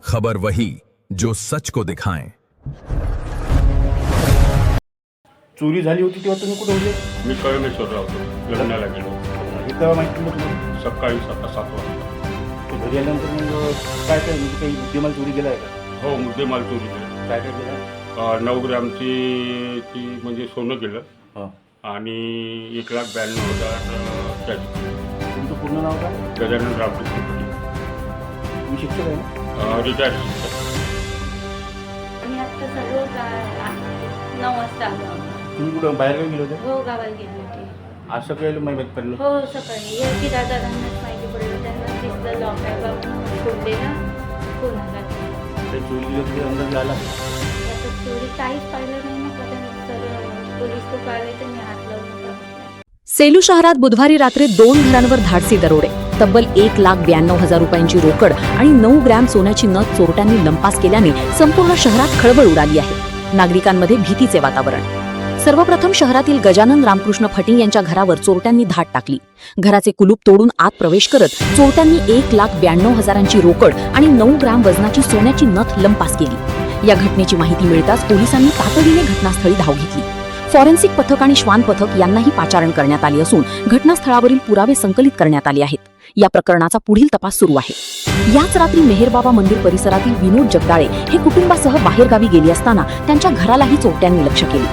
खबर वही जो सच को दिखाएं। चोरी झाली होती तेव्हा तुम्ही कुठे होते? मी कळमेश्वरला होतो, लग्नाला गेलो. हे तेव्हा माहिती नव्हतं तुम्हाला? सकाळी 7 वाजता. ते घरी आल्यानंतर मग काय काय म्हणजे काही मुद्देमाल चोरी केला आहे का? हो, मुद्देमाल चोरी केला. काय काय केलं? 9 ग्रॅमची म्हणजे सोनं केलं हां. आणि 1,92,000 कॅश. तुमचं पूर्ण नाव काय? गजानन रामकृष्ण तुम्ही शिक्षक आहे ना? रिटायर्ड शिक्षक. मी आता सर्व 9 वाजता आलो. तुम्ही कुठं बाहेर गेले होते? हो, गावाला गेली होती. आज सकाळी माहिती पडलं. हो, सकाळी की दादांनाच माहिती पडलं. त्यांना दिसलं लॉक आहे बाबा फोडलेला फोन आला. ते चोरी केली होती अंदाज आला. आता चोरी काहीच पाहिलं नाही ना. तर पोलीस तो पाहिले तर मी हात लावून बघितलं. सेलू शहरात बुधवारी रात्री 2 घरांवर धाडसी दरोडे. तब्बल 1,92,000 रुपयांची रोकड आणि 9 ग्रॅम सोन्याची नथ चोरट्यांनी लंपास केल्याने संपूर्ण शहरात खळबळ उडाली आहे. नागरिकांमध्ये भीतीचे वातावरण. सर्वप्रथम शहरातील गजानन रामकृष्ण फटिंग यांच्या घरावर चोरट्यांनी धाड टाकली. घराचे कुलूप तोडून आत प्रवेश करत चोरट्यांनी 1,92,000ची रोकड आणि 9 ग्रॅम वजनाची सोन्याची नथ लंपास केली. या घटनेची माहिती मिळताच पोलिसांनी तातडीने घटनास्थळी धाव घेतली. फॉरेन्सिक पथक आणि श्वान पथक यांनाही पाचारण करण्यात आले असून घटनास्थळावरील पुरावे संकलित करण्यात आले आहेत. या प्रकरणाचा पुढील तपास सुरू आहे. याच रात्री मेहरबाबा मंदिर परिसरातील विनोद जगदाळे हे कुटुंबासह बाहेरगावी गेले असताना त्यांच्या घरालाही चोरट्यांनी लक्ष्य केले.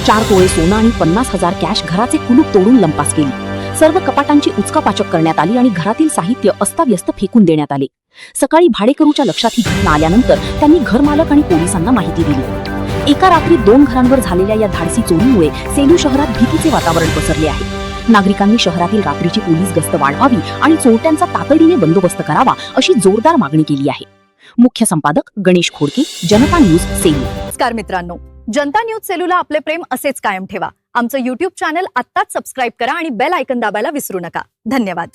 4 तोळे सोनं आणि 50,000 कॅश घराचे कुलूप तोडून लंपास केली. सर्व कपाटांची उचकापाचक करण्यात आली आणि घरातील साहित्य अस्ताव्यस्त फेकून देण्यात आले. सकाळी भाडेकरूच्या लक्षात ही घटना आल्यानंतर त्यांनी घरमालक आणि पोलिसांना माहिती दिली. एका रात्री 2 घरांवर झालेल्या या धाडसी चोरीमुळे सेलू शहरात भीतीचे वातावरण पसरले आहे. नागरिकांनी शहरातील रात्रीची पोलीस गस्त वाढवावी आणि चोरट्यांचा तातडीने बंदोबस्त करावा अशी जोरदार मागणी केली आहे. मुख्य संपादक गणेश खोडके, जनता न्यूज सेलू. नमस्कार मित्रांनो, जनता न्यूज सेलूला आपले प्रेम असेच कायम ठेवा. आमचं YouTube चॅनल आत्ताच सबस्क्राईब करा आणि बेल आयकॉन दाबायला विसरू नका. धन्यवाद.